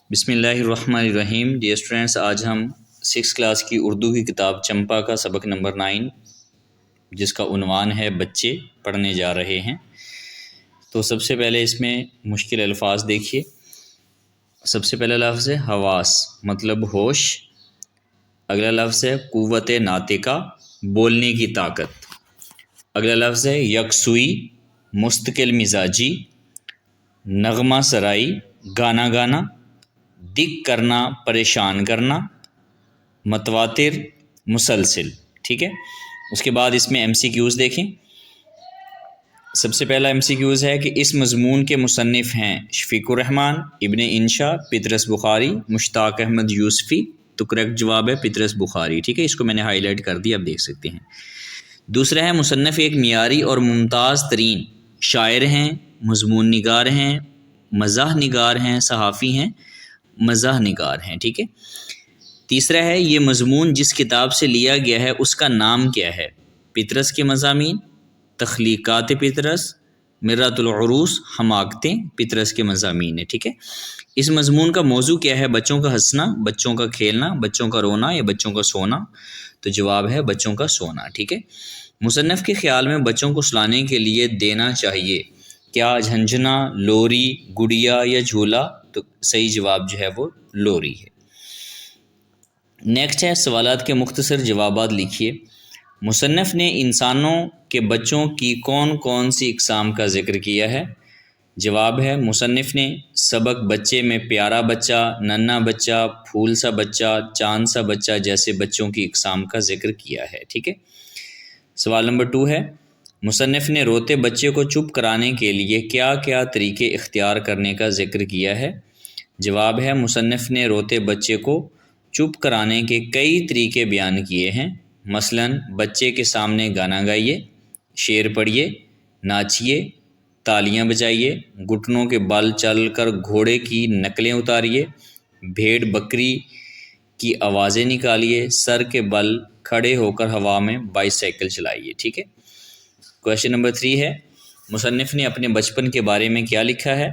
بسم اللہ الرحمن الرحیم۔ ڈیئر اسٹوڈینٹس، آج ہم 6 کلاس کی اردو کی کتاب چمپا کا سبق نمبر 9 جس کا عنوان ہے بچے پڑھنے جا رہے ہیں۔ تو سب سے پہلے اس میں مشکل الفاظ دیکھیے۔ سب سے پہلا لفظ ہے حواس، مطلب ہوش۔ اگلا لفظ ہے قوت ناطقہ، بولنے کی طاقت۔ اگلا لفظ ہے یکسوئی، مستقل مزاجی، نغمہ سرائی، گانا گانا، دق کرنا، پریشان کرنا، متواتر، مسلسل۔ ٹھیک ہے، اس کے بعد اس میں ایم سی کیوز دیکھیں۔ سب سے پہلا ایم سی کیوز ہے کہ اس مضمون کے مصنف ہیں شفیق الرحمان، ابن انشا، پطرس بخاری، مشتاق احمد یوسفی۔ تو کریکٹ جواب ہے پطرس بخاری۔ ٹھیک ہے، اس کو میں نے ہائی لائٹ کر دیا، اب دیکھ سکتے ہیں۔ دوسرا ہے مصنف ایک معیاری اور ممتاز ترین شاعر ہیں، مضمون نگار ہیں، مزاح نگار ہیں، صحافی ہیں، مزاح نگار ہیں۔ ٹھیک ہے۔ تیسرا ہے یہ مضمون جس کتاب سے لیا گیا ہے اس کا نام کیا ہے؟ پطرس کے مضامین، تخلیقات پطرس، مررۃ العروس، حماقتیں پطرس کے مضامین ہیں۔ ٹھیک ہے۔ اس مضمون کا موضوع کیا ہے؟ بچوں کا ہنسنا، بچوں کا کھیلنا، بچوں کا رونا یا بچوں کا سونا؟ تو جواب ہے بچوں کا سونا۔ ٹھیک ہے۔ مصنف کے خیال میں بچوں کو سلانے کے لیے دینا چاہیے کیا؟ جھنجھنا، لوری، گڑیا یا جھولا؟ تو صحیح جواب جو ہے وہ لوری ہے۔ نیکسٹ ہے سوالات کے مختصر جوابات لکھیے۔ مصنف نے انسانوں کے بچوں کی کون کون سی اقسام کا ذکر کیا ہے؟ جواب ہے مصنف نے سبق بچے میں پیارا بچہ، ننھا بچہ، پھول سا بچہ، چاند سا بچہ جیسے بچوں کی اقسام کا ذکر کیا ہے۔ ٹھیک ہے۔ سوال نمبر 2 ہے مصنف نے روتے بچے کو چپ کرانے کے لیے کیا کیا طریقے اختیار کرنے کا ذکر کیا ہے؟ جواب ہے مصنف نے روتے بچے کو چپ کرانے کے کئی طریقے بیان کیے ہیں۔ مثلاً بچے کے سامنے گانا گائیے، شعر پڑھیے، ناچیے، تالیاں بجائیے، گھٹنوں کے بل چل کر گھوڑے کی نقلیں اتاریے، بھیڑ بکری کی آوازیں نکالیے، سر کے بل کھڑے ہو کر ہوا میں بائیسیکل چلائیے۔ ٹھیک ہے۔ کویشچن نمبر 3 ہے مصنف نے اپنے بچپن کے بارے میں کیا لکھا ہے؟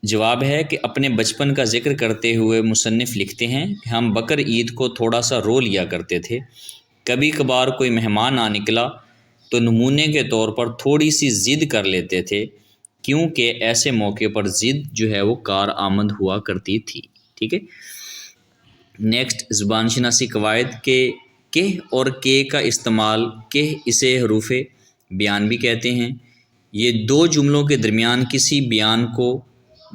جواب ہے کہ اپنے بچپن کا ذکر کرتے ہوئے مصنف لکھتے ہیں کہ ہم بقر عید کو تھوڑا سا رو لیا کرتے تھے، کبھی کبھار کوئی مہمان آ نکلا تو نمونے کے طور پر تھوڑی سی ضد کر لیتے تھے، کیونکہ ایسے موقع پر ضد جو ہے وہ کارآمد ہوا کرتی تھی۔ ٹھیک ہے۔ نیکسٹ زبان شناسی قواعد کے کہ اور کے کا استعمال، کہ اسے حروف بیان بھی کہتے ہیں۔ یہ دو جملوں کے درمیان کسی بیان کو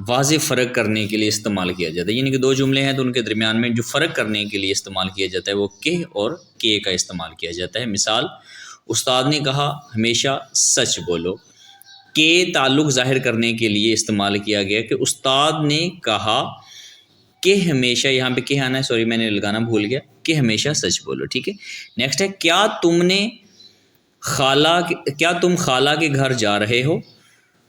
واضح فرق کرنے کے لیے استعمال کیا جاتا ہے، یعنی کہ دو جملے ہیں تو ان کے درمیان میں جو فرق کرنے کے لیے استعمال کیا جاتا ہے وہ کہ اور کے کا استعمال کیا جاتا ہے۔ مثال، استاد نے کہا ہمیشہ سچ بولو۔ کے تعلق ظاہر کرنے کے لیے استعمال کیا گیا کہ استاد نے کہا کہ ہمیشہ، یہاں پہ کہ آنا ہے، سوری میں نے لگانا بھول گیا، کہ ہمیشہ سچ بولو۔ ٹھیک ہے۔ نیکسٹ ہے کیا تم خالہ کے گھر جا رہے ہو؟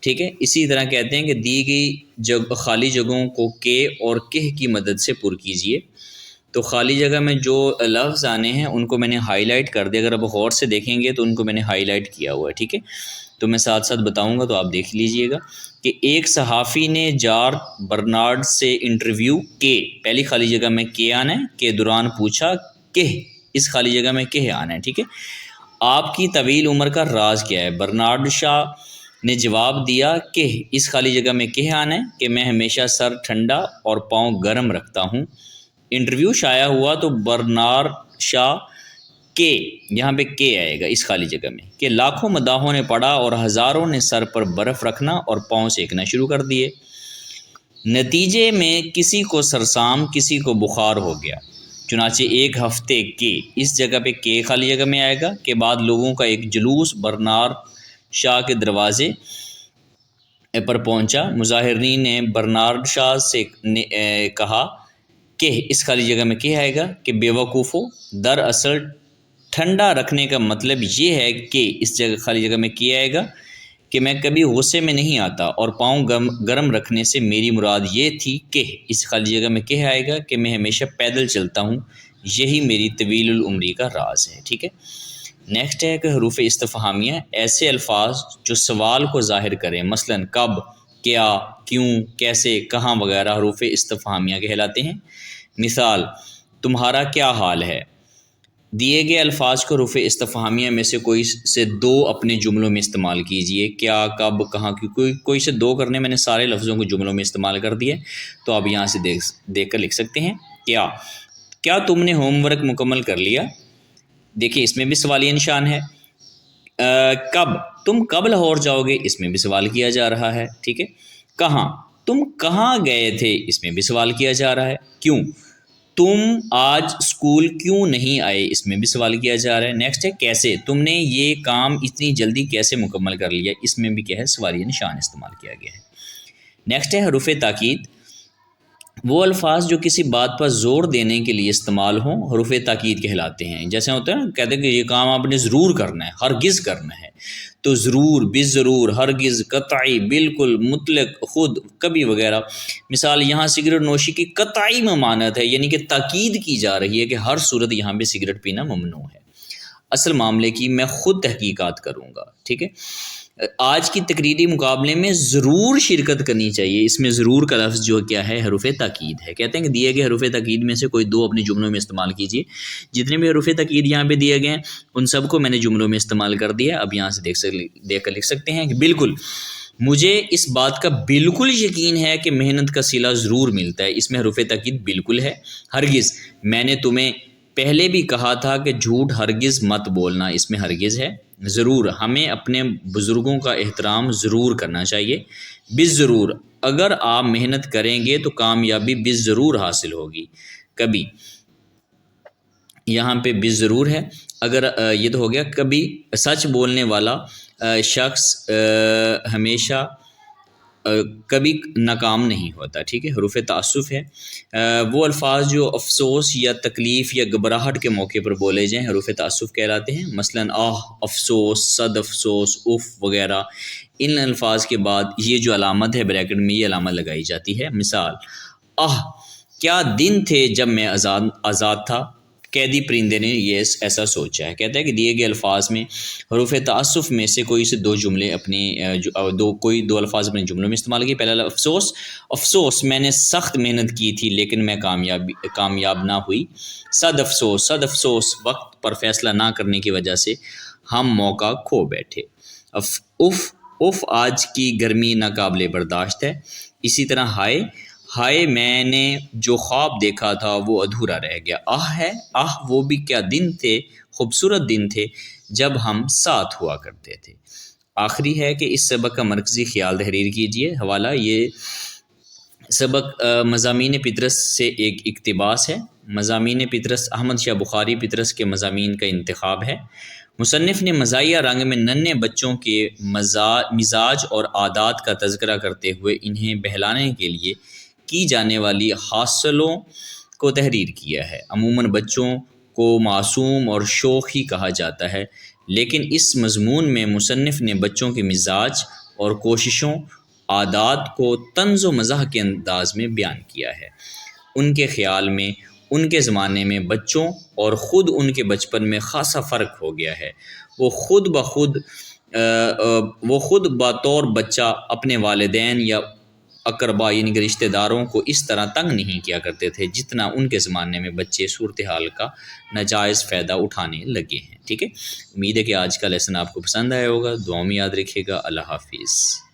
ٹھیک ہے۔ اسی طرح کہتے ہیں کہ دی گئی خالی جگہوں کو کے اور کہ کی مدد سے پر کیجیے۔ تو خالی جگہ میں جو لفظ آنے ہیں ان کو میں نے ہائی لائٹ کر دیا، اگر آپ غور سے دیکھیں گے تو ان کو میں نے ہائی لائٹ کیا ہوا ہے۔ ٹھیک ہے۔ تو میں ساتھ ساتھ بتاؤں گا تو آپ دیکھ لیجئے گا کہ ایک صحافی نے جارج برنارڈ سے انٹرویو کے، پہلی خالی جگہ میں کے آنا ہے، کے دوران پوچھا کہ، اس خالی جگہ میں کہ آنا ہے۔ ٹھیک ہے۔ آپ کی طویل عمر کا راز کیا ہے؟ برنارڈ شاہ نے جواب دیا کہ اس خالی جگہ میں کہ آنا ہے کہ میں ہمیشہ سر ٹھنڈا اور پاؤں گرم رکھتا ہوں۔ انٹرویو شائع ہوا تو برنارڈ شاہ کے، یہاں پہ کے آئے گا اس خالی جگہ میں، کہ لاکھوں مداحوں نے پڑھا اور ہزاروں نے سر پر برف رکھنا اور پاؤں سینکنا شروع کر دیے۔ نتیجے میں کسی کو سرسام، کسی کو بخار ہو گیا، چنانچہ ایک ہفتے کے، اس جگہ پہ کے خالی جگہ میں آئے گا، کے بعد لوگوں کا ایک جلوس برنارڈ شاہ کے دروازے پر پہنچا۔ مظاہرین نے برنارڈ شاہ سے کہا کہ اس خالی جگہ میں کیا آئے گا کہ بے وقوفو، دراصل ٹھنڈا رکھنے کا مطلب یہ ہے کہ اس جگہ خالی جگہ میں کیا آئے گا کہ میں کبھی غصے میں نہیں آتا، اور پاؤں گرم رکھنے سے میری مراد یہ تھی کہ اس خالی جگہ میں کیا آئے گا کہ میں ہمیشہ پیدل چلتا ہوں، یہی میری طویل العمری کا راز ہے۔ ٹھیک ہے۔ نیکسٹ ہے کہ حروف استفہامیہ، ایسے الفاظ جو سوال کو ظاہر کریں، مثلاً کب، کیا، کیوں، کیسے، کہاں وغیرہ حروف استفہامیہ کہلاتے ہیں۔ مثال: تمہارا کیا حال ہے؟ دیے گئے الفاظ کو حروف استفہامیہ میں سے کوئی سے دو اپنے جملوں میں استعمال کیجئے۔ کیا، کب، کہاں، کوئی سے دو کرنے میں نے سارے لفظوں کو جملوں میں استعمال کر دیے، تو آپ یہاں سے دیکھ کر لکھ سکتے ہیں۔ کیا تم نے ہوم ورک مکمل کر لیا؟ دیکھیں اس میں بھی سوالیہ نشان ہے۔ کب، تم کب لاہور جاؤ گے؟ اس میں بھی سوال کیا جا رہا ہے، ٹھیک ہے۔ کہاں، تم کہاں گئے تھے؟ اس میں بھی سوال کیا جا رہا ہے۔ کیوں، تم آج اسکول کیوں نہیں آئے؟ اس میں بھی سوال کیا جا رہا ہے۔ نیکسٹ ہے کیسے، تم نے یہ کام اتنی جلدی کیسے مکمل کر لیا؟ اس میں بھی کیا ہے، سوالیہ نشان استعمال کیا گیا ہے۔ نیکسٹ ہے حروف تاکید۔ وہ الفاظ جو کسی بات پر زور دینے کے لیے استعمال ہوں حروف تاکید کہلاتے ہیں۔ جیسے ہوتا ہے نا، کہتے ہیں کہ یہ کام آپ نے ضرور کرنا ہے، ہرگز کرنا ہے، تو ضرور، بالضرور، ہرگز، قطعی، بالکل، مطلق، خود، کبھی وغیرہ۔ مثال: یہاں سگریٹ نوشی کی قطعی ممانعت ہے، یعنی کہ تاکید کی جا رہی ہے کہ ہر صورت یہاں پہ سگریٹ پینا ممنوع ہے۔ اصل معاملے کی میں خود تحقیقات کروں گا، ٹھیک ہے۔ آج کی تقریری مقابلے میں ضرور شرکت کرنی چاہیے، اس میں ضرور کا لفظ جو کیا ہے، حروف تاکید ہے۔ کہتے ہیں کہ دیے گئے حروف تاکید میں سے کوئی دو اپنے جملوں میں استعمال کیجیے۔ جتنے بھی حروف تاکید یہاں پہ دیے گئے ہیں ان سب کو میں نے جملوں میں استعمال کر دیا۔ اب یہاں سے دیکھ کر لکھ سکتے ہیں کہ بالکل، مجھے اس بات کا بالکل یقین ہے کہ محنت کا صلہ ضرور ملتا ہے۔ اس میں حروف تاکید بالکل ہے۔ ہرگز، میں نے تمہیں پہلے بھی کہا تھا کہ جھوٹ ہرگز مت بولنا، اس میں ہرگز ہے۔ ضرور، ہمیں اپنے بزرگوں کا احترام ضرور کرنا چاہیے۔ بالضرور، اگر آپ محنت کریں گے تو کامیابی بالضرور حاصل ہوگی۔ کبھی، یہاں پہ بالضرور ہے، اگر یہ تو ہو گیا۔ کبھی، سچ بولنے والا شخص ہمیشہ کبھی ناکام نہیں ہوتا، ٹھیک ہے۔ حروف تعسف ہے۔ وہ الفاظ جو افسوس یا تکلیف یا گھبراہٹ کے موقع پر بولے جائیں حروف تعسف کہلاتے ہیں۔ مثلا افسوس، صد افسوس، اف وغیرہ۔ ان الفاظ کے بعد یہ جو علامت ہے بریکٹ میں، یہ علامت لگائی جاتی ہے۔ مثال: کیا دن تھے جب میں آزاد تھا، قیدی پرندے نے یہ ایسا سوچا ہے۔ کہتا ہے کہ دیے گئے الفاظ میں حروف تعسف میں سے کوئی سے دو جملے دو الفاظ اپنے جملوں میں استعمال کیے۔ پہلا افسوس، میں نے سخت محنت کی تھی لیکن میں کامیاب نہ ہوئی۔ صد افسوس، وقت پر فیصلہ نہ کرنے کی وجہ سے ہم موقع کھو بیٹھے۔ اف، آج کی گرمی ناقابل برداشت ہے۔ اسی طرح ہائے، میں نے جو خواب دیکھا تھا وہ ادھورا رہ گیا۔ ہے، وہ بھی کیا دن تھے، خوبصورت دن تھے جب ہم ساتھ ہوا کرتے تھے۔ آخری ہے کہ اس سبق کا مرکزی خیال تحریر کیجیے۔ حوالہ: یہ سبق مضامین پطرس سے ایک اقتباس ہے۔ مضامین پطرس احمد شاہ بخاری پطرس کے مضامین کا انتخاب ہے۔ مصنف نے مزاحیہ رنگ میں ننھے بچوں کے مزاج اور عادات کا تذکرہ کرتے ہوئے انہیں بہلانے کے لیے کی جانے والی حاصلوں کو تحریر کیا ہے۔ عموماً بچوں کو معصوم اور شوخ ہی کہا جاتا ہے، لیکن اس مضمون میں مصنف نے بچوں کے مزاج اور کوششوں، عادات کو طنز و مزاح کے انداز میں بیان کیا ہے۔ ان کے خیال میں ان کے زمانے میں بچوں اور خود ان کے بچپن میں خاصا فرق ہو گیا ہے۔ وہ خود بطور بچہ اپنے والدین یا اقربا یعنی کہ رشتہ داروں کو اس طرح تنگ نہیں کیا کرتے تھے جتنا ان کے زمانے میں بچے صورتحال کا ناجائز فائدہ اٹھانے لگے ہیں، ٹھیک ہے۔ امید ہے کہ آج کا لیسن آپ کو پسند آیا ہوگا۔ دعاؤں میں یاد رکھیے گا۔ اللہ حافظ۔